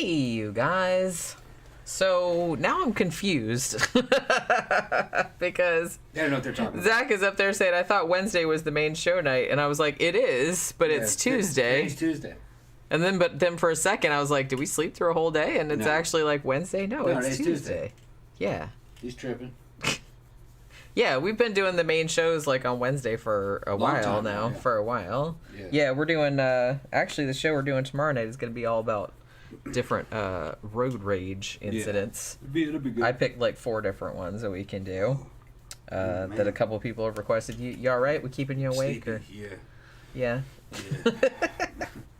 Hey, you guys. So now I'm confused because they don't know what they're talking about. Zach is up there saying, I thought Wednesday was the main show night. And I was like, it is, but it's Tuesday. It's Tuesday. And then for a second, I was like, did we sleep through a whole day? And it's actually like Wednesday? No, it's Tuesday. Yeah. He's tripping. Yeah, we've been doing the main shows like on Wednesday for a while now. Yeah. For a while. Yeah, we're doing, actually the show we're doing tomorrow night is going to be all about different road rage incidents. Yeah. It'll be good. I picked like 4 different ones that we can do that a couple of people have requested. You all right? We keeping you awake? Or? Yeah.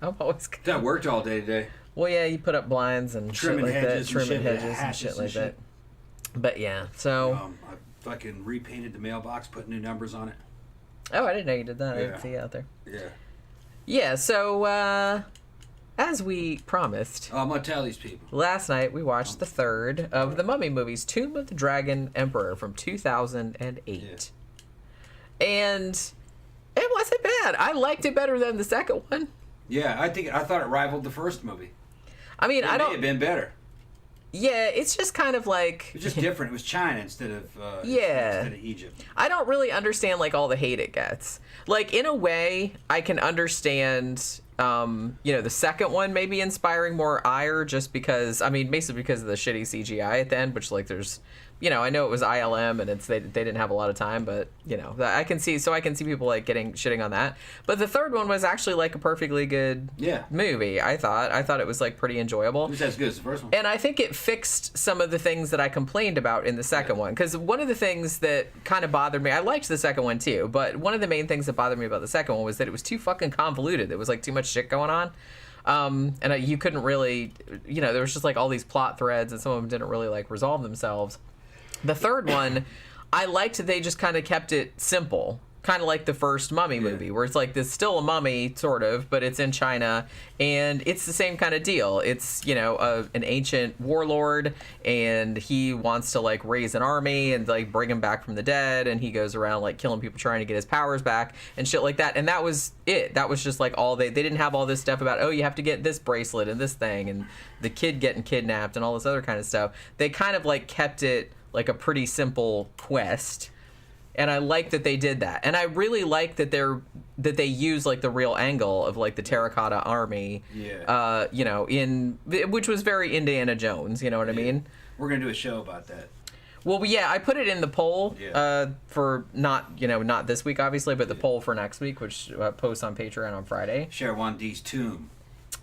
I'm always good. I worked all day today. Well, yeah, you put up blinds and trimming shit like hedges that. Trimming hedges and shit like that. But yeah, so... I fucking repainted the mailbox, put new numbers on it. Oh, I didn't know you did that. I didn't see you out there. Yeah. Yeah, so... as we promised, I'm going to tell these people. Last night we watched the third of the Mummy movies, Tomb of the Dragon Emperor from 2008. Yeah. And it wasn't bad. I liked it better than the second one. Yeah, I thought it rivaled the first movie. I mean, it may have been better. Yeah, it's just kind of like... It was just different. It was China instead of Egypt. I don't really understand, like, all the hate it gets. Like, in a way, I can understand... the second one maybe inspiring more ire just because, I mean, basically because of the shitty CGI at the end, which, like, there's, I know it was ILM and they didn't have a lot of time, but, I can see people, like, shitting on that. But the third one was actually, like, a perfectly good movie, I thought it was, like, pretty enjoyable. It was as good as the first one. And I think it fixed some of the things that I complained about in the second one. Because one of the things that kind of bothered me, I liked the second one too, but one of the main things that bothered me about the second one was that it was too fucking convoluted. There was, like, too much shit going on. And you couldn't really, there was just, like, all these plot threads and some of them didn't really, like, resolve themselves. The third one, I liked that they just kind of kept it simple. Kind of like the first Mummy movie, where it's like there's still a mummy, sort of, but it's in China, and it's the same kind of deal. It's, an ancient warlord, and he wants to, like, raise an army and, like, bring him back from the dead, and he goes around, like, killing people trying to get his powers back and shit like that. And that was it. That was just, like, all they didn't have all this stuff about, oh, you have to get this bracelet and this thing, and the kid getting kidnapped and all this other kind of stuff. They kind of, like, kept it like a pretty simple quest. And I like that they did that. And I really like that they use, like, the real angle of, like, the terracotta army. Yeah. Which was very Indiana Jones, you know what I mean? We're going to do a show about that. Well, yeah, I put it in the poll for not this week, obviously, but the poll for next week, which posts on Patreon on Friday. Sherwandi's tomb.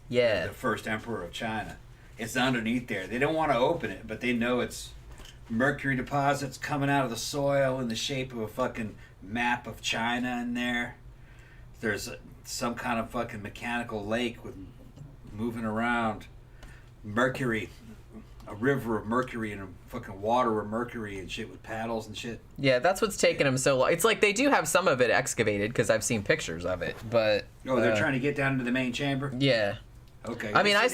Yeah. The first emperor of China. It's underneath there. They don't want to open it, but they know it's mercury deposits coming out of the soil in the shape of a fucking map of China in there. There's some kind of fucking mechanical lake with moving around mercury, a river of mercury and a fucking water of mercury and shit with paddles and shit. Yeah, that's what's taking them so long. It's like they do have some of it excavated because I've seen pictures of it, but... Oh, they're trying to get down into the main chamber? Yeah. Okay. I mean, I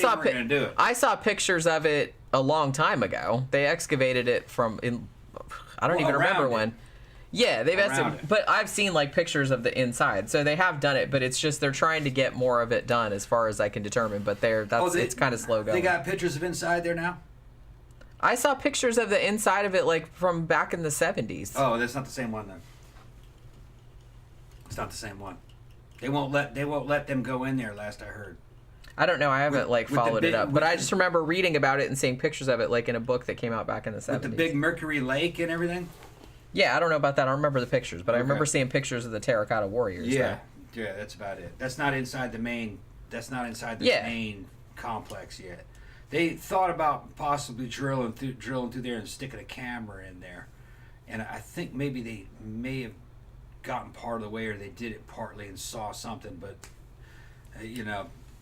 saw pictures of it a long time ago. They excavated it I don't even remember when. Yeah, they've excavated, but I've seen, like, pictures of the inside. So they have done it, but it's just they're trying to get more of it done as far as I can determine, but it's kind of slow going. They got pictures of inside there now? I saw pictures of the inside of it, like, from back in the 70s. Oh, that's not the same one then. It's not the same one. They won't let them go in there, last I heard. I don't know. I haven't followed it up, but I just remember reading about it and seeing pictures of it, like, in a book that came out back in the 70s. With the big Mercury Lake and everything? Yeah, I don't know about that. I don't remember the pictures, but I remember seeing pictures of the terracotta warriors. Yeah, that's about it. That's not inside the main. That's not inside the main complex yet. They thought about possibly drilling through there and sticking a camera in there, and I think maybe they may have gotten part of the way, or they did it partly and saw something, but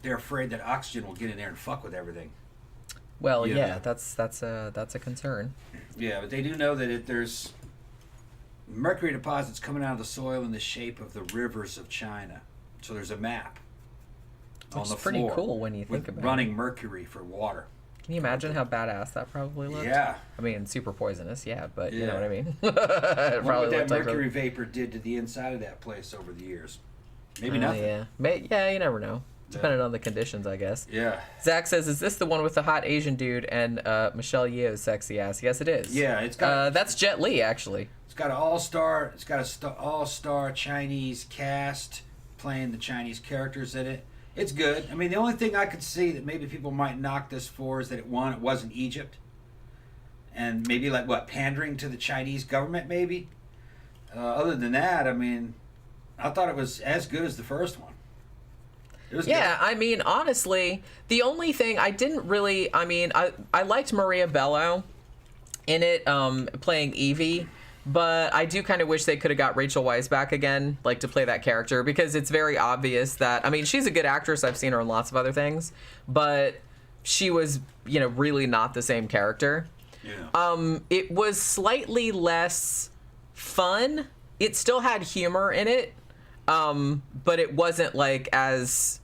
they're afraid that oxygen will get in there and fuck with everything. Well, that's a concern. Yeah, but they do know that there's mercury deposits coming out of the soil in the shape of the rivers of China. So there's a map on the floor. It's pretty cool when you think about it. Running mercury for water. Can you imagine how badass that probably looked? Yeah. I mean, super poisonous, but you know what I mean? What that mercury vapor did to the inside of that place over the years. Maybe nothing. Yeah, you never know. Depending on the conditions, I guess. Yeah. Zach says, "Is this the one with the hot Asian dude and Michelle Yeoh's sexy ass?" Yes, it is. Yeah, it's got. That's Jet Li, actually. It's got an all-star. It's got a all-star Chinese cast playing the Chinese characters in it. It's good. I mean, the only thing I could see that maybe people might knock this for is that it wasn't Egypt, and maybe pandering to the Chinese government, maybe. Other than that, I mean, I thought it was as good as the first one. It was good. I mean, honestly, the only thing I didn't really, I liked Maria Bello in it, playing Evie, but I do kind of wish they could have got Rachel Weisz back again, like, to play that character, because it's very obvious that, I mean, she's a good actress. I've seen her in lots of other things, but she was, really not the same character. Yeah. It was slightly less fun. It still had humor in it, but it wasn't, like, as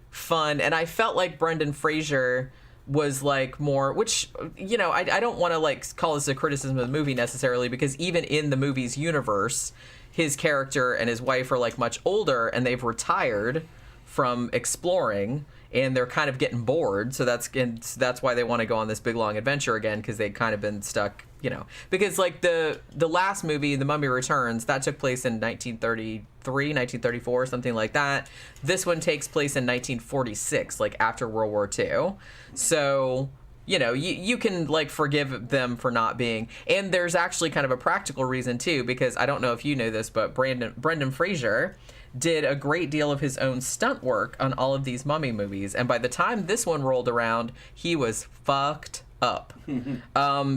fun, and I felt like Brendan Fraser was like more, which I don't want to like call this a criticism of the movie necessarily, because even in the movie's universe, his character and his wife are like much older and they've retired from exploring and they're kind of getting bored, so that's why they want to go on this big long adventure again, because they'd kind of been stuck, because like the last movie, The Mummy Returns, that took place in 1933, 1934, something like that. This one takes place in 1946, like after World War II. So you can like forgive them for not being, and there's actually kind of a practical reason too, because I don't know if you know this, but Brendan Fraser did a great deal of his own stunt work on all of these mummy movies, and by the time this one rolled around, he was fucked up.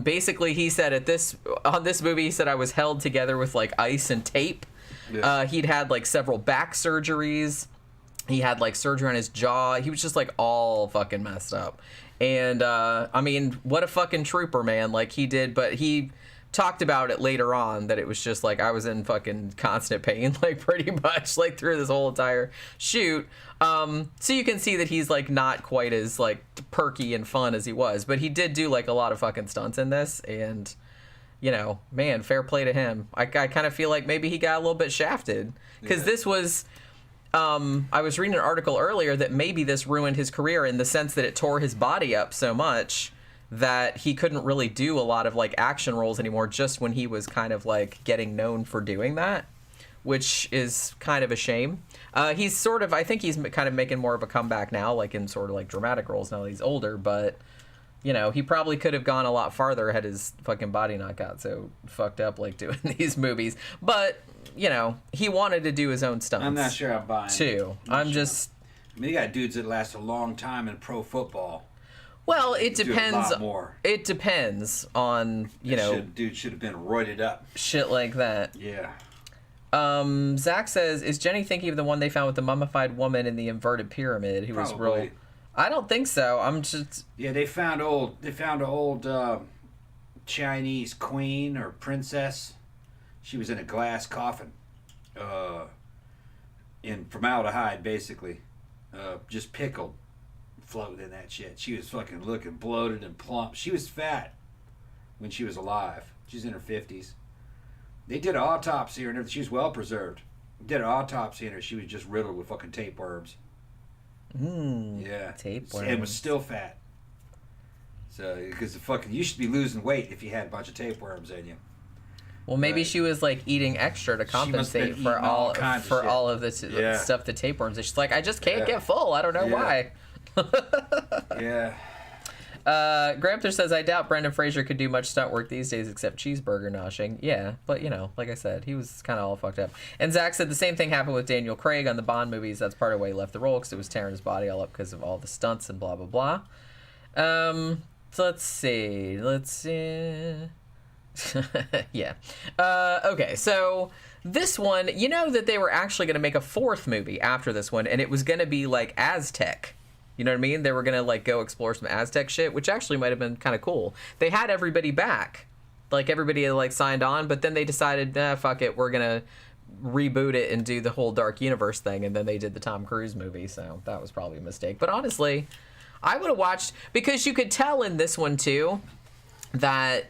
Basically, he said on this movie, he said, I was held together with like ice and tape. Yeah. He'd had like several back surgeries. He had like surgery on his jaw. He was just like all fucking messed up. And I mean, what a fucking trooper, man. Like he did, but he talked about it later on that it was just like I was in fucking constant pain, like pretty much like through this whole entire shoot. So you can see that he's like not quite as like perky and fun as he was, but he did do like a lot of fucking stunts in this, and man, fair play to him. I kind of feel like maybe he got a little bit shafted, because this was I was reading an article earlier that maybe this ruined his career in the sense that it tore his body up so much that he couldn't really do a lot of like action roles anymore, just when he was kind of like getting known for doing that, which is kind of a shame. He's sort of, I think he's kind of making more of a comeback now, like in sort of like dramatic roles now that he's older, but he probably could have gone a lot farther had his fucking body not got so fucked up like doing these movies. But he wanted to do his own stunts. I'm not sure I'm buying too. I mean, you got dudes that last a long time in pro football. Well, it depends. Do a lot more. It depends on Dude should have been roided up. Shit like that. Yeah. Zach says, "Is Jenny thinking of the one they found with the mummified woman in the inverted pyramid who was real?" I don't think so. I'm just. Yeah, they found an old Chinese queen or princess. She was in a glass coffin, in formaldehyde, basically, just pickled. Floating in that shit. She was fucking looking bloated and plump. She was fat when she was alive. She's in her 50s. They did an autopsy on her and everything. She was well preserved. Did an autopsy on her. She was just riddled with fucking tapeworms. Yeah. Tapeworms. And was still fat. So, because you should be losing weight if you had a bunch of tapeworms in you. Well, maybe she was like eating extra to compensate for all of the stuff the tapeworms. She's like, I just can't get full. I don't know why. Yeah. Gramthars says, I doubt Brendan Fraser could do much stunt work these days except cheeseburger noshing. Yeah, but like I said, he was kind of all fucked up. And Zach said the same thing happened with Daniel Craig on the Bond movies. That's part of why he left the role, because it was tearing his body all up because of all the stunts and blah, blah, blah. So let's see. Yeah. Okay, so this one, that they were actually going to make a fourth movie after this one, and it was going to be like Aztec. You know what I mean? They were going to like go explore some Aztec shit, which actually might have been kind of cool. They had everybody back. Like everybody had like signed on, but then they decided, fuck it, we're going to reboot it and do the whole Dark Universe thing, and then they did the Tom Cruise movie, so that was probably a mistake. But honestly, I would have watched, because you could tell in this one too that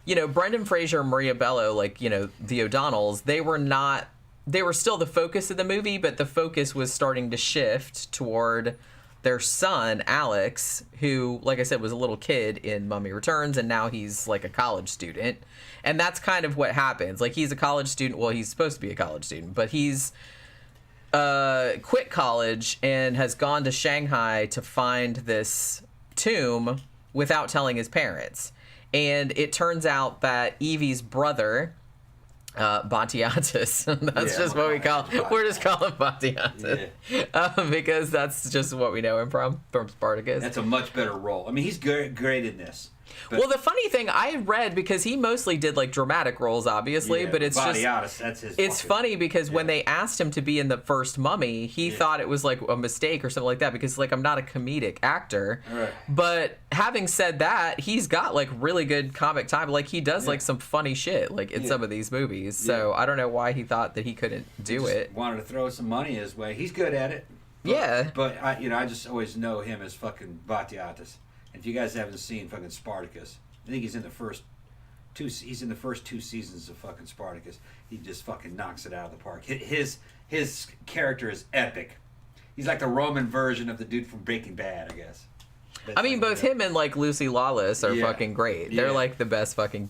Brendan Fraser and Maria Bello, like, the O'Donnells, they were not they were still the focus of the movie, but the focus was starting to shift toward their son, Alex, who, like I said, was a little kid in Mummy Returns, and now he's like a college student. And that's kind of what happens. Like, he's a college student. Well, he's supposed to be a college student, but he's quit college and has gone to Shanghai to find this tomb without telling his parents. And it turns out that Evie's brother, Batiatus, that's just what we call him. We're just calling him Batiatus. Yeah. Because that's just what we know him from Spartacus. That's a much better role. I mean, he's great in this. Well, the funny thing, I read, because he mostly did like dramatic roles, obviously, but it's Batiatus, that's his. It's funny because when they asked him to be in the first Mummy, he thought it was like a mistake or something like that, because like, I'm not a comedic actor. Right. But having said that, he's got like really good comic time. Like, he does like some funny shit like in some of these movies. So I don't know why he thought that he couldn't do it. Wanted to throw some money his way. He's good at it. But I just always know him as fucking Batiatus. If you guys haven't seen fucking Spartacus, I think he's in the first two seasons of fucking Spartacus. He just fucking knocks it out of the park. His character is epic. He's like the Roman version of the dude from Breaking Bad, I guess. I mean, both him and like Lucy Lawless are fucking great. They're like the best fucking.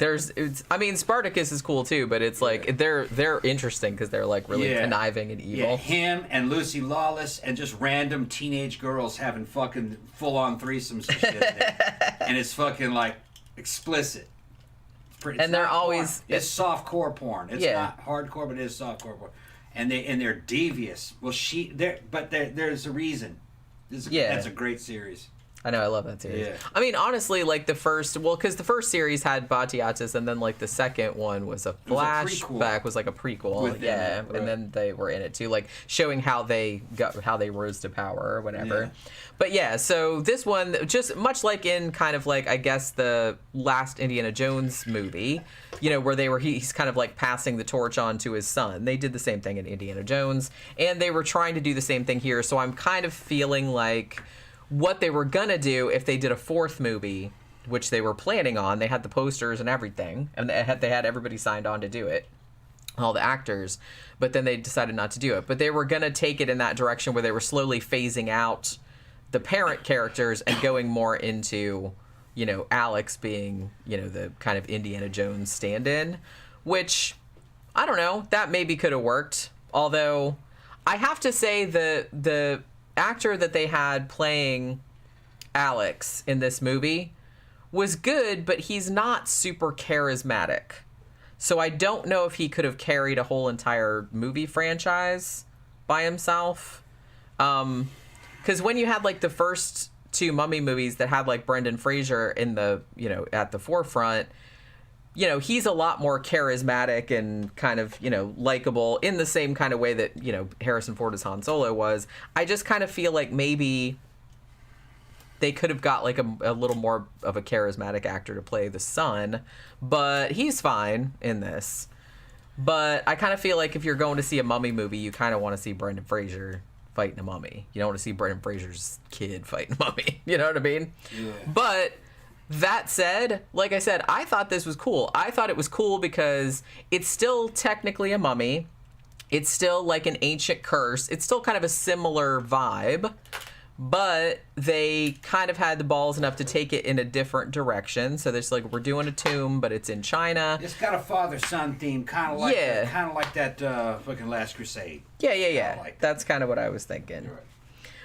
I mean, Spartacus is cool too, but it's like they're interesting because they're like really conniving and evil. Yeah, him and Lucy Lawless and just random teenage girls having fucking full on threesomes and shit in there. And it's fucking like explicit. And they're always it's softcore porn. It's not hardcore, but it is softcore porn. And they're devious. Well, there's a reason. That's a great series. I know, I love that series. Yeah. I mean, honestly, like because the first series had Batiatus, and then like the second one was a flashback, was like a prequel, right. And then they were in it too, like showing how they rose to power or whatever. Yeah. But so this one, just much like in kind of like, I guess, the last Indiana Jones movie, where he's kind of like passing the torch on to his son. They did the same thing in Indiana Jones, and they were trying to do the same thing here. So I'm kind of feeling like what they were gonna do if they did a fourth movie, which they were planning on. They had the posters and everything, and they had everybody signed on to do it, all the actors, but then they decided not to do it. But they were gonna take it in that direction where they were slowly phasing out the parent characters and going more into, Alex being, the kind of Indiana Jones stand-in, which, I don't know, that maybe could have worked. Although, I have to say the actor that they had playing Alex in this movie was good, but he's not super charismatic. So I don't know if he could have carried a whole entire movie franchise by himself. Because when you had like the first two Mummy movies that had like Brendan Fraser in the, at the forefront, he's a lot more charismatic and kind of, likable in the same kind of way that, Harrison Ford as Han Solo was. I just kind of feel like maybe they could have got like a little more of a charismatic actor to play the son, but he's fine in this. But I kind of feel like if you're going to see a Mummy movie, you kind of want to see Brendan Fraser fighting a mummy. You don't want to see Brendan Fraser's kid fighting a mummy. You know what I mean? Yeah. But that said, like I said, I thought this was cool. I thought it was cool because it's still technically a mummy. It's still like an ancient curse. It's still kind of a similar vibe, but they kind of had the balls enough to take it in a different direction. So there's like, we're doing a tomb, but it's in China. It's got a father-son theme, kind of like that fucking Last Crusade. Yeah. Like that's kind of what I was thinking. Right.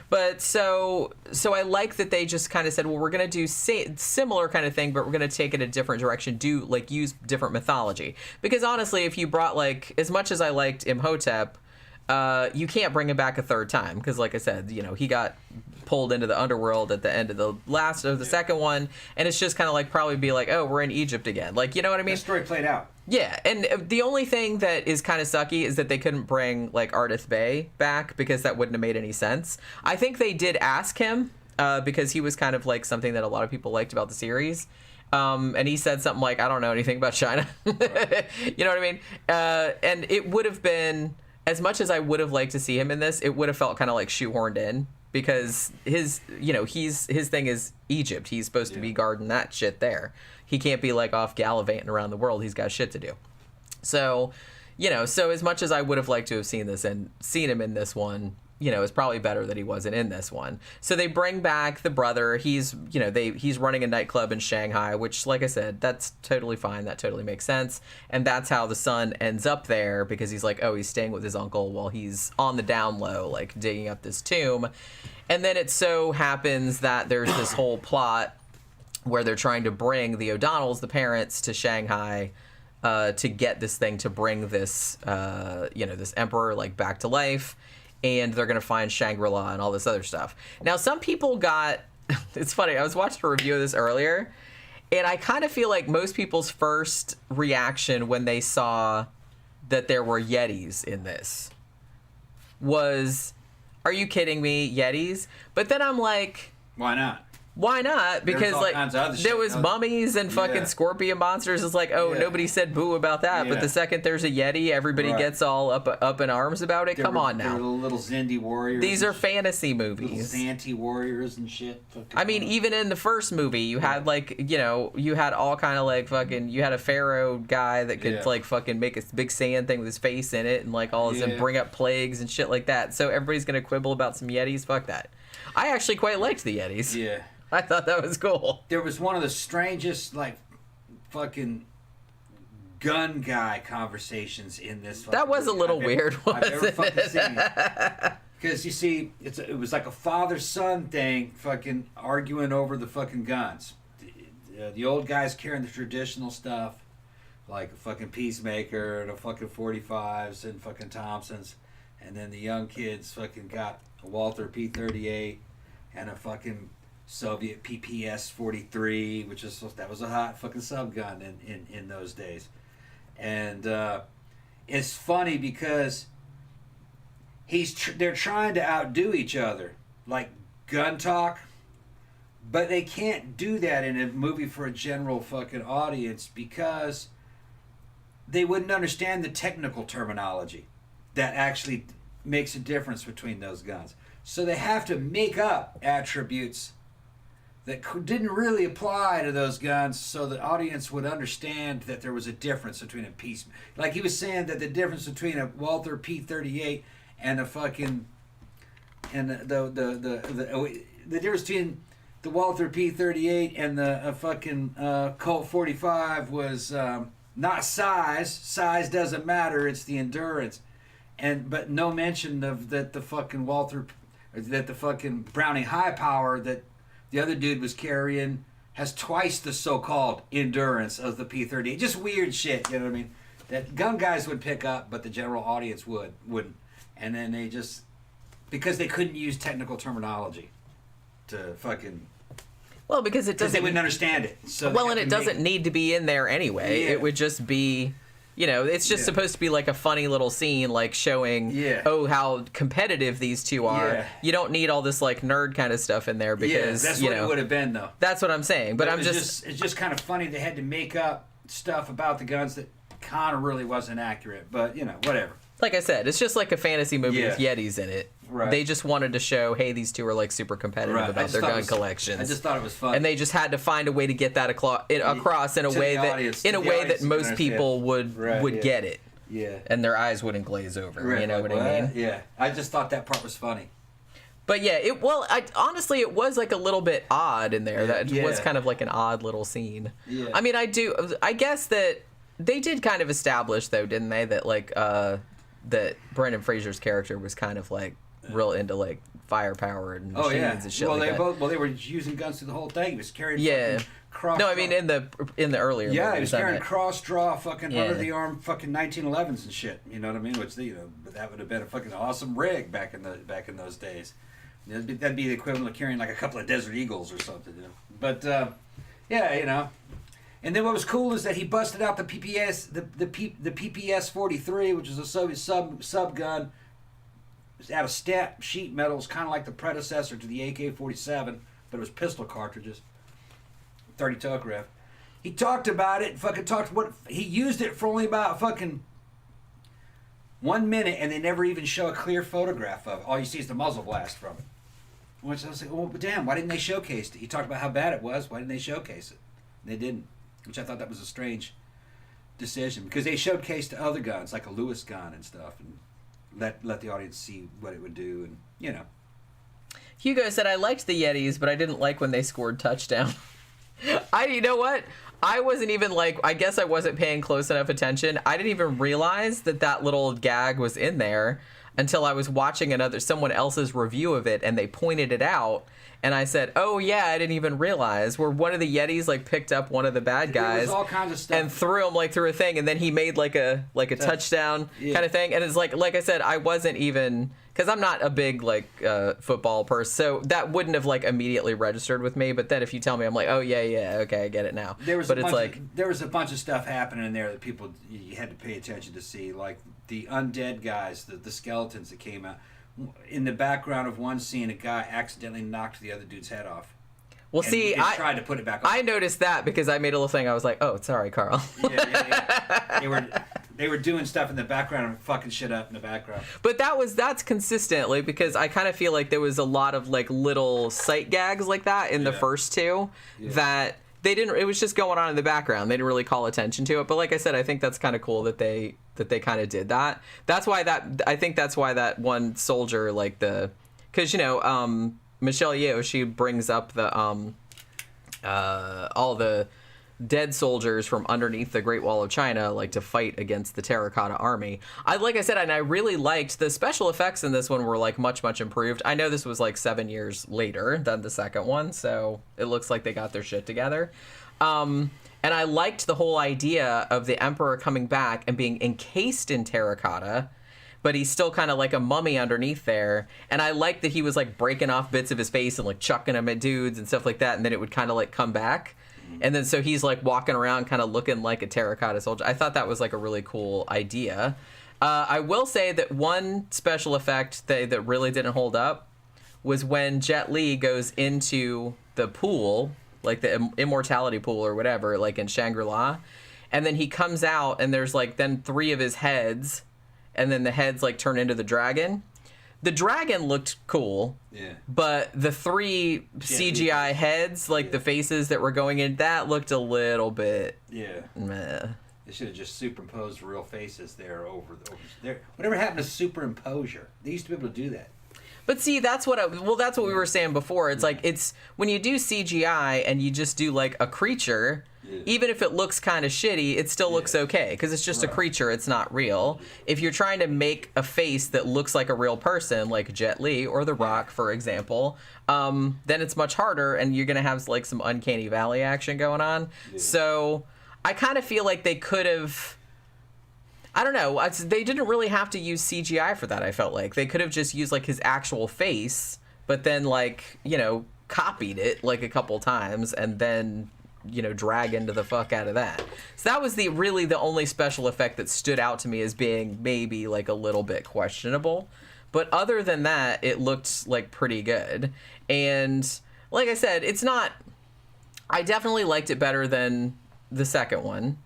But so I like that they just kind of said, well, we're going to do similar kind of thing, but we're going to take it a different direction, use different mythology. Because honestly, if you brought like, as much as I liked Imhotep, you can't bring him back a third time. Because like I said, he got pulled into the underworld at the end of the second one. And it's just kind of like probably be like, oh, we're in Egypt again. Like, you know what I mean? The story played out. Yeah, and the only thing that is kind of sucky is that they couldn't bring, like, Ardith Bay back because that wouldn't have made any sense. I think they did ask him because he was kind of, like, something that a lot of people liked about the series. And he said something like, I don't know anything about China. You know what I mean? And it would have been, as much as I would have liked to see him in this, it would have felt kind of like shoehorned in. Because his thing is Egypt. He's supposed to be guarding that shit there. He can't be like off gallivanting around the world. He's got shit to do. So you know, so as much as I would have liked to have seen him in this one, you know, it's probably better that he wasn't in this one. So they bring back the brother. He's running a nightclub in Shanghai, which, like I said, that's totally fine. That totally makes sense. And that's how the son ends up there, because he's like, oh, he's staying with his uncle while he's on the down low, like digging up this tomb. And then it so happens that there's this whole plot where they're trying to bring the O'Donnells, the parents, to Shanghai to get this thing, to bring this, this emperor, like, back to life. And they're going to find Shangri-La and all this other stuff. Now, some people got... It's funny, I was watching a review of this earlier, and I kind of feel like most people's first reaction when they saw that there were Yetis in this was, are you kidding me, Yetis? But then I'm like... Why not? Why not? Because like there was mummies and fucking scorpion monsters. It's like, oh, nobody said boo about that. But the second there's a Yeti, everybody gets all up in arms about it. Come on now. There were little Zindi warriors. These are fantasy movies. Little Zanti warriors and shit. I mean, even in the first movie, you had like, you had all kind of like fucking, you had a pharaoh guy that could like fucking make a big sand thing with his face in it and like all this and bring up plagues and shit like that. So everybody's gonna quibble about some Yetis. Fuck that. I actually quite liked the Yetis. Yeah. I thought that was cool. There was one of the strangest, like, fucking gun guy conversations in this. That was a little weird, wasn't it? Because, you see, it was like a father-son thing, fucking arguing over the fucking guns. The old guy's carrying the traditional stuff, like a fucking Peacemaker and a fucking 45s and fucking Thompsons. And then the young kids fucking got a Walther P38 and a fucking Soviet PPS 43, that was a hot fucking subgun in those days. And it's funny because they're trying to outdo each other, like gun talk, but they can't do that in a movie for a general fucking audience because they wouldn't understand the technical terminology that actually makes a difference between those guns. So they have to make up attributes that didn't really apply to those guns, so the audience would understand that there was a difference between a piece. Like he was saying that the difference between a Walther P38 and a fucking the difference between the Walther P38 and the fucking Colt 45 was not size. Size doesn't matter. It's the endurance, but no mention of that the fucking Browning high power that the other dude was carrying has twice the so-called endurance of the P38. Just weird shit, you know what I mean? That gun guys would pick up, but the general audience wouldn't. And then they just, because they couldn't use technical terminology to fucking... Well, because they wouldn't understand it. So and it doesn't need to be in there anyway. Yeah. It would just be... it's just supposed to be like a funny little scene, like showing, how competitive these two are. Yeah. You don't need all this like nerd kind of stuff in there because that's what it would have been though. That's what I'm saying. But it's just kind of funny they had to make up stuff about the guns that kind of really wasn't accurate. But whatever. Like I said, it's just like a fantasy movie with Yetis in it. Right. They just wanted to show, hey, these two are like super competitive about their gun collections. I just thought it was fun, and they just had to find a way to get that across in a way that most people would get it. Yeah. And their eyes wouldn't glaze over. Right. You know what I mean? Yeah. I just thought that part was funny. But yeah, honestly, it was like a little bit odd in there. That was kind of like an odd little scene. Yeah. I mean, I guess that they did kind of establish though, didn't they, that like that Brendan Fraser's character was kind of like real into like firepower and machines and shit like that. They were using guns through the whole thing. He was carrying cross. No, I mean in the earlier movies, he was carrying cross draw fucking under the arm fucking 1911s and shit. You know what I mean? Which that would have been a fucking awesome rig back in those days. That'd be the equivalent of carrying like a couple of Desert Eagles or something. But And then what was cool is that he busted out the PPS, the PPS 43, which is a Soviet sub gun. It was out of sheet metal. It was kind of like the predecessor to the AK-47, but it was pistol cartridges, 30 Tokarev. He talked about it. He used it for only about fucking 1 minute, and they never even show a clear photograph of it. All you see is the muzzle blast from it. Which I was like, well, damn, why didn't they showcase it? He talked about how bad it was. Why didn't they showcase it? They didn't. Which I thought that was a strange decision because they showcased other guns like a Lewis gun and stuff, and let the audience see what it would do, and you know. Hugo said, I liked the Yetis, but I didn't like when they scored touchdown. You know what? I wasn't even like, I guess I wasn't paying close enough attention. I didn't even realize that little gag was in there until I was watching someone else's review of it, and they pointed it out. And I said, oh, yeah, I didn't even realize. Where one of the Yetis, like, picked up one of the bad guys all kinds of stuff. And threw him, like, through a thing. And then he made, like a touchdown kind of thing. And it's like I said, I wasn't even... Because I'm not a big, like, football person. So that wouldn't have, like, immediately registered with me. But then if you tell me, I'm like, oh, yeah, okay, I get it now. There was a bunch of stuff happening in there that you had to pay attention to see. Like, the undead guys, the skeletons that came out. In the background of one scene, a guy accidentally knocked the other dude's head off. Well, see, I tried to put it back on. I noticed that because I made a little thing. I was like, oh, sorry, Carl. Yeah. They were doing stuff in the background and fucking shit up in the background. But that's consistently because I kind of feel like there was a lot of like little sight gags like that in the first two that they didn't. It was just going on in the background. They didn't really call attention to it. But like I said, I think that's kind of cool that they kind of did that. I think that's why that one soldier because Michelle Yeoh, she brings up the all the dead soldiers from underneath the Great Wall of China, like to fight against the terracotta army. Like I said, and I really liked the special effects in this one were like much improved. I know this was like 7 years later than the second one, so it looks like they got their shit together. And I liked the whole idea of the emperor coming back and being encased in terracotta, but he's still kind of like a mummy underneath there. And I liked that he was like breaking off bits of his face and like chucking them at dudes and stuff like that, and then it would kind of like come back. And then so he's like walking around kind of looking like a terracotta soldier. I thought that was like a really cool idea. I will say that one special effect that really didn't hold up was when Jet Li goes into the pool, like the immortality pool or whatever, like in Shangri-La. And then he comes out and there's like then 3 of his heads, and then the heads like turn into the dragon. The dragon looked cool, but the 3 CGI heads, like the faces that were going in, that looked a little bit meh. They should have just superimposed real faces there over there. Whatever happened to superimposure? They used to be able to do that. But see, that's what we were saying before. It's like it's when you do CGI and you just do like a creature. Even if it looks kind of shitty, it still looks okay because it's just a creature. It's not real. If you're trying to make a face that looks like a real person, like Jet Li or The Rock, for example, then it's much harder, and you're gonna have like some uncanny valley action going on. So I kind of feel like they could have. I don't know. They didn't really have to use CGI for that. I felt like they could have just used like his actual face, but then like copied it like a couple times, and then. Drag into the fuck out of that. So that was really the only special effect that stood out to me as being maybe like a little bit questionable. But other than that, it looked like pretty good. And like I said, I definitely liked it better than the second one.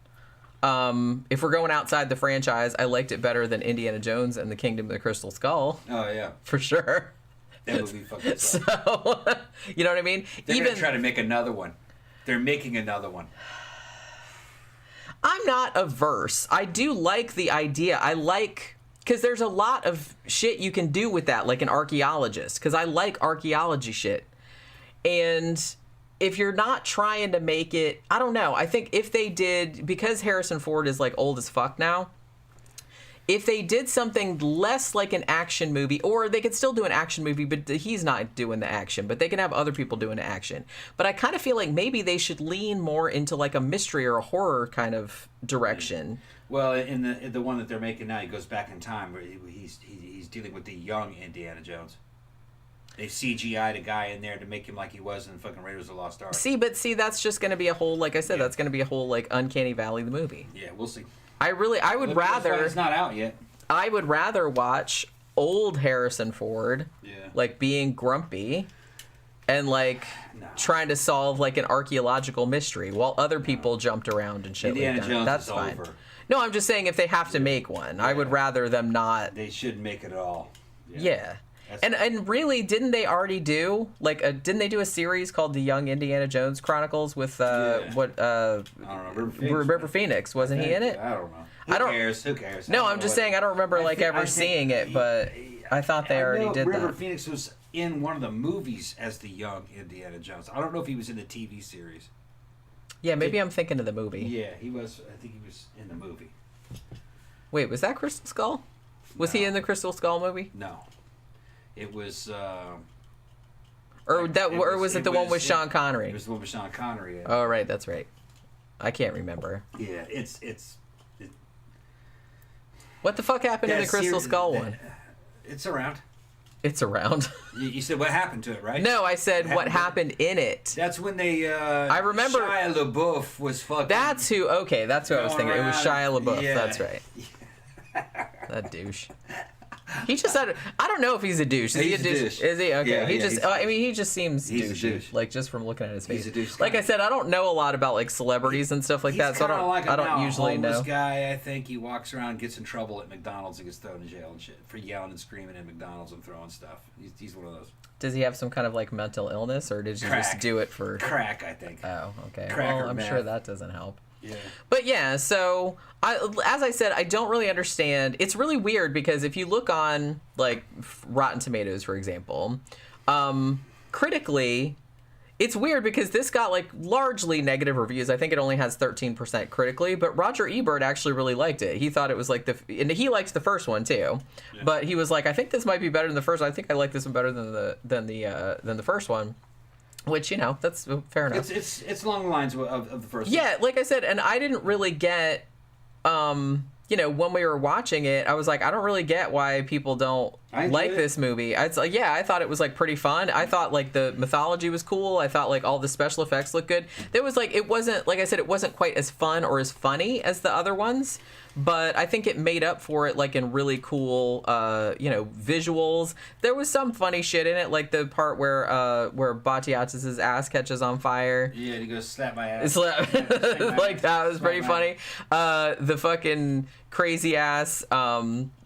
If we're going outside the franchise, I liked it better than Indiana Jones and the Kingdom of the Crystal Skull. Oh, yeah. For sure. That movie fucking sucked. So, you know what I mean? They're going to try to make another one. They're making another one. I'm not averse. I do like the idea. Because there's a lot of shit you can do with that, like an archaeologist. Because I like archaeology shit. And if you're not trying to make it, I don't know. I think if they did, because Harrison Ford is like old as fuck now, if they did something less like an action movie, or they could still do an action movie, but he's not doing the action, but they can have other people doing the action. But I kind of feel like maybe they should lean more into like a mystery or a horror kind of direction. Well, in the one that they're making now, he goes back in time where he's dealing with the young Indiana Jones. They CGI'd a guy in there to make him like he was in fucking Raiders of the Lost Ark. See, that's just going to be a whole, like I said, that's going to be a whole like Uncanny Valley the movie. Yeah, we'll see. I would rather. It's not out yet. I would rather watch old Harrison Ford, like being grumpy, and like trying to solve like an archaeological mystery while other people jumped around and shit. Indiana like that. Jones That's is fine. over. No, I'm just saying if they have to make one, I would rather them not. They shouldn't make it at all. Yeah. And really, didn't they already do didn't they do a series called The Young Indiana Jones Chronicles with I don't know, River Phoenix? Wasn't he in it? I don't know. Who cares? No, I'm just saying I don't remember ever seeing it, but I thought they already did River that. Phoenix was in one of the movies as the young Indiana Jones. I don't know if he was in the TV series. Yeah, maybe I'm thinking of the movie. Yeah, he was. I think he was in the movie. Wait, was that Crystal Skull? Was he in the Crystal Skull movie? No. It was. Or was it the one with Sean Connery? It was the one with Sean Connery. Yeah. Oh, right, that's right. I can't remember. Yeah, What the fuck happened in the Crystal Skull one? It's around. It's around. You said what happened to it, right? No, I said what happened in it. That's when they. I remember Shia LaBeouf was fucking. That's who. Okay, that's who I was thinking. It was Shia LaBeouf. Yeah. That's right. That douche. He just said, I don't know if he's a douche. Is he a douche? Is he? Okay. Yeah, he just seems he's douchey. a douche. Like, just from looking at his face. He's a douche. Like I said, I don't know a lot about, like, celebrities and stuff like that, so I don't usually know. This guy, I think he walks around, gets in trouble at McDonald's, and gets thrown in jail and shit for yelling and screaming at McDonald's and throwing stuff. He's one of those. Does he have some kind of, like, mental illness, or did you just do it for... Crack, I think. Oh, okay. Crack I'm sure that doesn't help. Yeah. But yeah, so as I said, I don't really understand. It's really weird because if you look on like Rotten Tomatoes, for example, critically, it's weird because this got like largely negative reviews. I think it only has 13% critically, but Roger Ebert actually really liked it. He thought it was like and he liked the first one too. Yeah. But he was like, I think this might be better than the first one. I think I like this one better than the first one. Which, you know, that's fair enough. It's along the lines of the first one. Yeah, like I said, and I didn't really get, you know, when we were watching it, I was like, I don't really get why people don't like this movie. I thought it was, like, pretty fun. I thought, like, the mythology was cool. I thought, like, all the special effects looked good. There was, like, it wasn't, like I said, it wasn't quite as fun or as funny as the other ones. But I think it made up for it, like, in really cool, you know, visuals. There was some funny shit in it, like the part where Batiatus's ass catches on fire. Yeah, he goes, slap my ass. Like, that was pretty funny. The fucking crazy-ass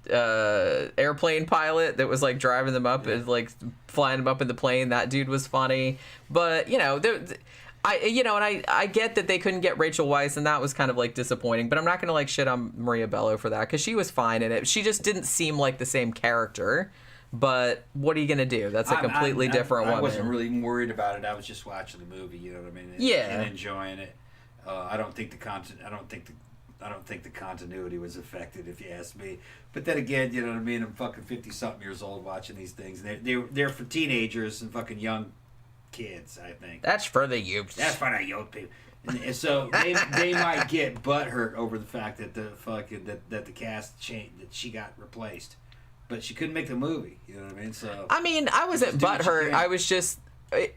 airplane pilot that was, like, driving them up and, like, flying them up in the plane. That dude was funny. But, you know, I get that they couldn't get Rachel Weisz, and that was kind of, like, disappointing. But I'm not going to, like, shit on Maria Bello for that, because she was fine in it. She just didn't seem like the same character. But what are you going to do? That's a completely different woman. I wasn't really worried about it. I was just watching the movie, you know what I mean? And enjoying it. I don't think the continuity was affected, if you ask me. But then again, you know what I mean? I'm fucking 50-something years old watching these things. They're for teenagers and fucking young kids, I think. That's for the youths. That's for the young people. And so they might get butthurt over the fact that the cast changed, that she got replaced, but she couldn't make the movie. You know what I mean? So I mean, I wasn't butthurt.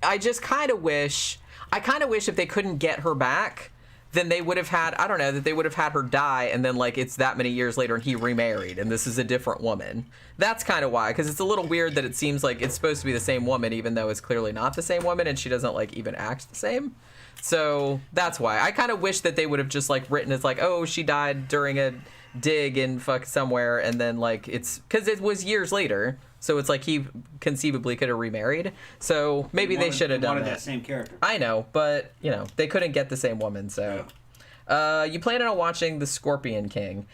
I just kind of wish. I kind of wish if they couldn't get her back, then they would have had, I don't know, that they would have had her die, and then, like, it's that many years later and he remarried and this is a different woman. That's kind of why, because it's a little weird that it seems like it's supposed to be the same woman even though it's clearly not the same woman, and she doesn't, like, even act the same. So that's why. I kind of wish that they would have just, like, written it's like, oh, she died during a dig in somewhere, and then, like, it's, because it was years later. So it's like he conceivably could have remarried. So maybe they should have done that same character. I know, but, you know, they couldn't get the same woman, so. Yeah. You planning on watching The Scorpion King?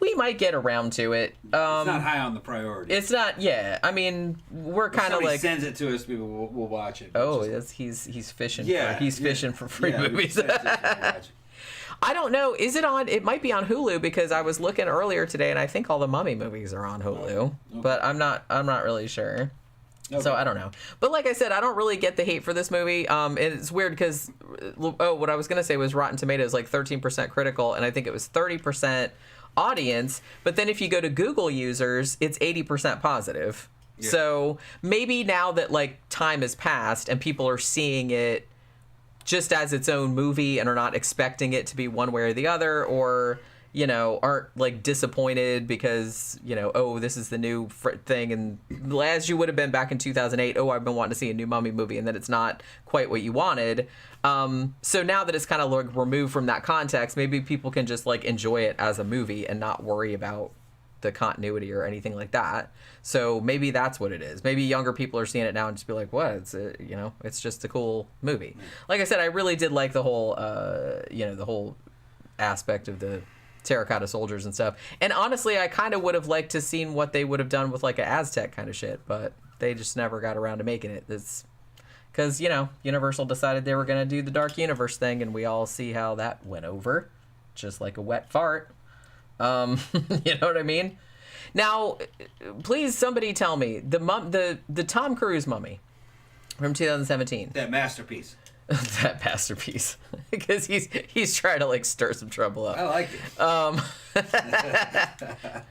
We might get around to it. It's not high on the priority. It's not, yeah. I mean, we're kind of like... sends it to us, people will watch it. Oh, he's fishing. Yeah, fishing for free movies. I don't know. Is it on? It might be on Hulu, because I was looking earlier today, and I think all the Mummy movies are on Hulu. Okay. But I'm not really sure. Okay. So I don't know. But like I said, I don't really get the hate for this movie. It's weird because what I was gonna say was Rotten Tomatoes, like 13% critical, and I think it was 30% audience. But then if you go to Google users, it's 80% positive. Yeah. So maybe now that, like, time has passed and people are seeing it just as its own movie and are not expecting it to be one way or the other, or, you know, aren't, like, disappointed because, you know, oh, this is the new thing, and as you would have been back in 2008, oh, I've been wanting to see a new Mummy movie, and then it's not quite what you wanted. So now that it's kind of, like, removed from that context, maybe people can just, like, enjoy it as a movie and not worry about the continuity or anything like that. So maybe that's what it is. Maybe younger people are seeing it now and just be like, what? It's just a cool movie. Like I said, I really did like the whole, the whole aspect of the terracotta soldiers and stuff. And honestly, I kind of would have liked to seen what they would have done with like an Aztec kind of shit, but they just never got around to making it. It's because, Universal decided they were going to do the Dark Universe thing, and we all see how that went over. Just like a wet fart. You know what I mean? Now, please, somebody tell me, the Tom Cruise mummy from 2017. That masterpiece. That masterpiece. Because he's trying to, like, stir some trouble up. I like it.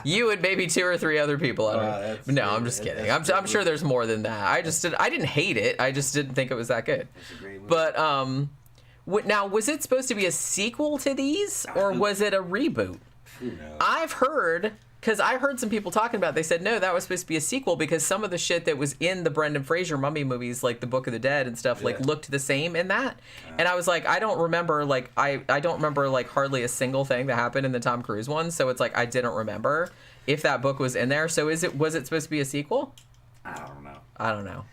You and maybe 2 or 3 other people. No, I'm just kidding. I'm sure there's more than that. I didn't hate it. I just didn't think it was that good. That's a great movie. But, now, was it supposed to be a sequel to these, or was it a reboot? Who knows? I've heard... Because I heard some people talking about it. They said, no, that was supposed to be a sequel because some of the shit that was in the Brendan Fraser Mummy movies, like The Book of the Dead and stuff, like, looked the same in that. And I was like, I don't remember, like, I don't remember, like, hardly a single thing that happened in the Tom Cruise one. So it's like, I didn't remember if that book was in there. So was it supposed to be a sequel? I don't know. I don't know.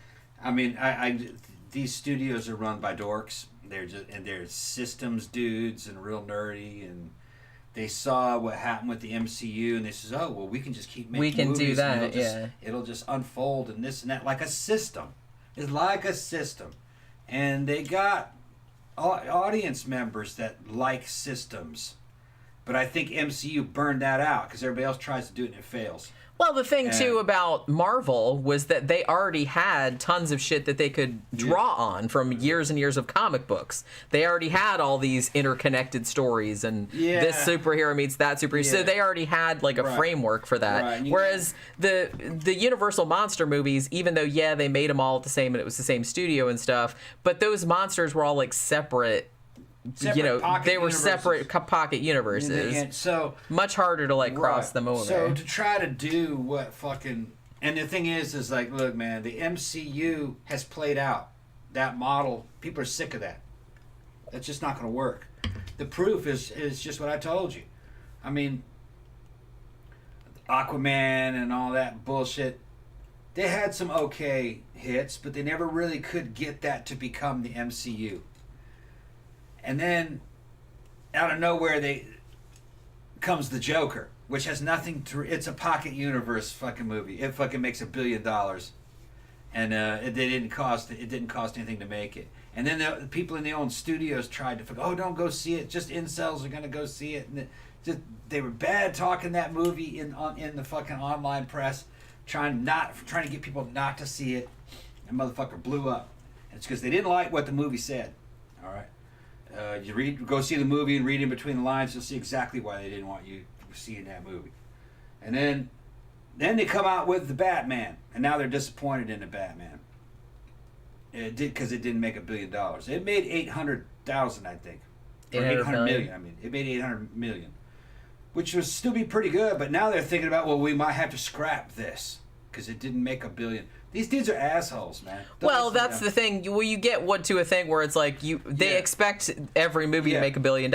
I mean, these studios are run by dorks. They're systems dudes and real nerdy, and they saw what happened with the MCU, and they says, "Oh, well, we can just keep making we can movies, do that, and it'll just unfold and this and that like a system." It's like a system, and they got audience members that like systems, but I think MCU burned that out because everybody else tries to do it and it fails. Well, the thing, too, about Marvel was that they already had tons of shit that they could draw on from years and years of comic books. They already had all these interconnected stories, and this superhero meets that superhero. So they already had, like, a framework for that. Right. Whereas the Universal monster movies, even though, they made them all the same and it was the same studio and stuff, but those monsters were all, like, separate they were universes. Separate pocket universes. And so much harder to like cross them over. So to try to do what fucking, and the thing is like, look, man, the MCU has played out that model. People are sick of that. That's just not going to work. The proof is just what I told you. I mean, Aquaman and all that bullshit. They had some okay hits, but they never really could get that to become the MCU. And then, out of nowhere, comes the Joker, which has nothing to. It's a pocket universe fucking movie. It fucking makes $1 billion, and it didn't cost anything to make it. And then the people in the own studios tried to, don't go see it. Just incels are gonna go see it. And they were bad talking that movie in the fucking online press, trying to get people not to see it. And motherfucker blew up. And it's because they didn't like what the movie said. All right. Go see the movie and read in between the lines. You'll see exactly why they didn't want you seeing that movie. And then they come out with the Batman, and now they're disappointed in the Batman. It did because it didn't make $1 billion. It made 800,000, I think, or 800 million. I mean, it made 800 million, which would still be pretty good. But now they're thinking about, well, we might have to scrap this because it didn't make $1 billion. These dudes are assholes, man. That's the thing. Well, you get to a thing where it's like they expect every movie to make $1 billion.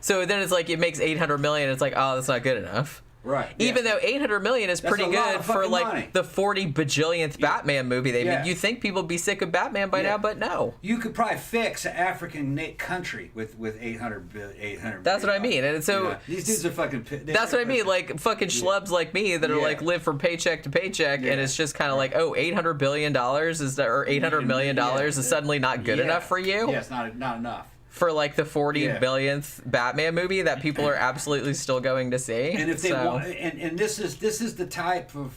So then it's like it makes 800 million. It's like, oh, that's not good enough. Right. Even though 800 million is pretty good for like money. The 40 bajillionth Batman movie they made. You think people would be sick of Batman by now, but no. You could probably fix an African country with 800 That's what I mean. And so these dudes are fucking. That's what I mean. Like fucking schlubs like me that are like live from paycheck to paycheck, and it's just kind of like, oh, $800 billion or $800 million is suddenly not good enough for you. Yeah, it's not enough. For like the 40 billionth Batman movie that people are absolutely still going to see. And if they want, and this is the type of,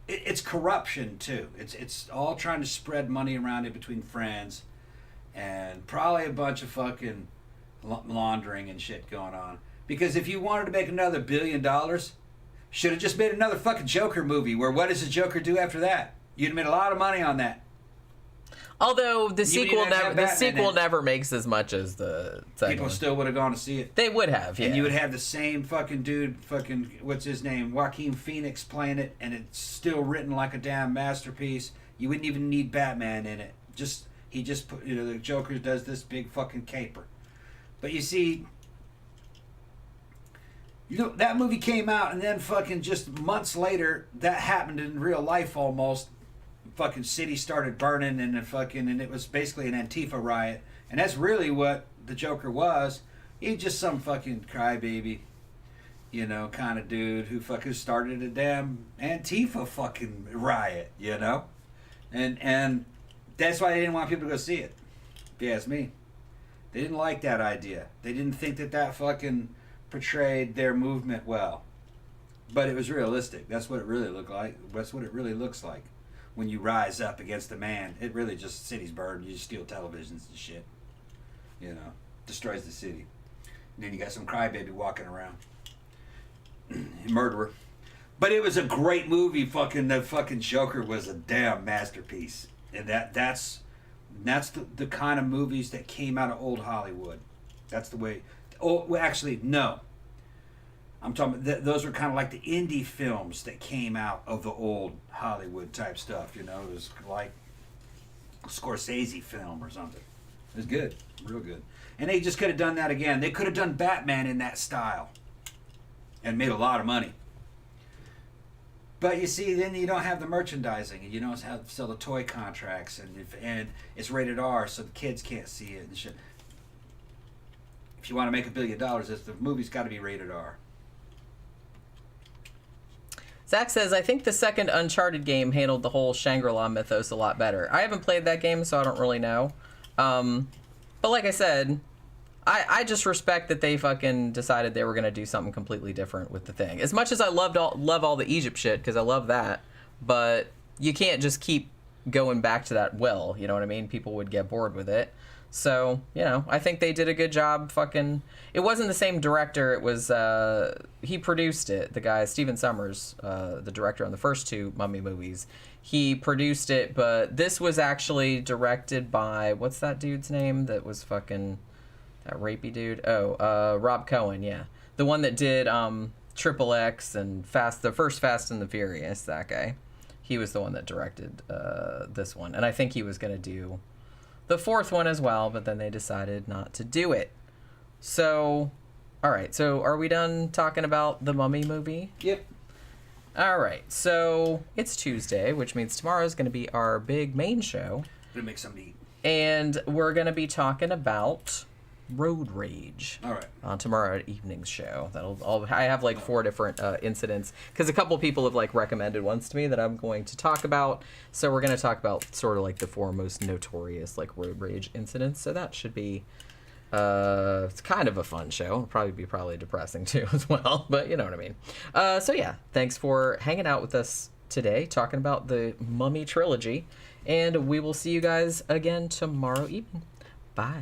it's corruption too. It's all trying to spread money around it between friends, and probably a bunch of fucking laundering and shit going on. Because if you wanted to make another $1 billion, should have just made another fucking Joker movie. Where what does the Joker do after that? You'd have made a lot of money on that. Although the sequel never makes as much as the second people one. Still would have gone to see it. They would have, yeah. And you would have the same fucking dude, what's his name, Joaquin Phoenix playing it, and it's still written like a damn masterpiece. You wouldn't even need Batman in it. He just put, the Joker does this big fucking caper. But you see, You know, that movie came out, and then fucking just months later, that happened in real life almost. Fucking city started burning, and it was basically an Antifa riot. And that's really what the Joker was. He's just some fucking crybaby, you know, kind of dude who fucking started a damn Antifa fucking riot, you know? And that's why they didn't want people to go see it, if you ask me. They didn't like that idea. They didn't think that fucking portrayed their movement well. But it was realistic. That's what it really looked like. That's what it really looks like. When you rise up against a man, it really just, cities burn. You just steal televisions and shit. You know, destroys the city. And then you got some crybaby walking around. Murderer. But it was a great movie. The fucking Joker was a damn masterpiece. And that's the kind of movies that came out of old Hollywood. That's the way. Oh, well, actually, no. I'm talking. Those were kind of like the indie films that came out of the old Hollywood type stuff. You know, it was like a Scorsese film or something. It was good, real good. And they just could have done that again. They could have done Batman in that style, and made a lot of money. But you see, then you don't have the merchandising, and you don't have to sell the toy contracts, and it's rated R, so the kids can't see it and shit. If you want to make $1 billion, the movie's got to be rated R. Zach says, I think the second Uncharted game handled the whole Shangri-La mythos a lot better. I haven't played that game, so I don't really know. But like I said, I just respect that they fucking decided they were going to do something completely different with the thing. As much as I love all the Egypt shit, because I love that, but you can't just keep going back to that well, you know what I mean? People would get bored with it. So, you know, I think they did a good job fucking... It wasn't the same director, it was... he produced it, the guy, Stephen Sommers, the director on the first two Mummy movies. He produced it, but this was actually directed by... What's that dude's name that was fucking... That rapey dude? Oh, Rob Cohen, yeah. The one that did Triple X and the first Fast and the Furious, that guy. He was the one that directed this one. And I think he was going to do the fourth one as well, but then they decided not to do it. So, all right. So are we done talking about the Mummy movie? Yep. All right. So it's Tuesday, which means tomorrow is going to be our big main show. Gonna make something to eat. And we're going to be talking about road rage. All right. On tomorrow evening's show. I have like 4 different incidents because a couple people have like recommended ones to me that I'm going to talk about. So we're going to talk about sort of like the 4 most notorious like road rage incidents. So that should be it's kind of a fun show. It'll probably be depressing too as well, but you know what I mean. So yeah, thanks for hanging out with us today talking about the Mummy trilogy, and we will see you guys again tomorrow evening. Bye.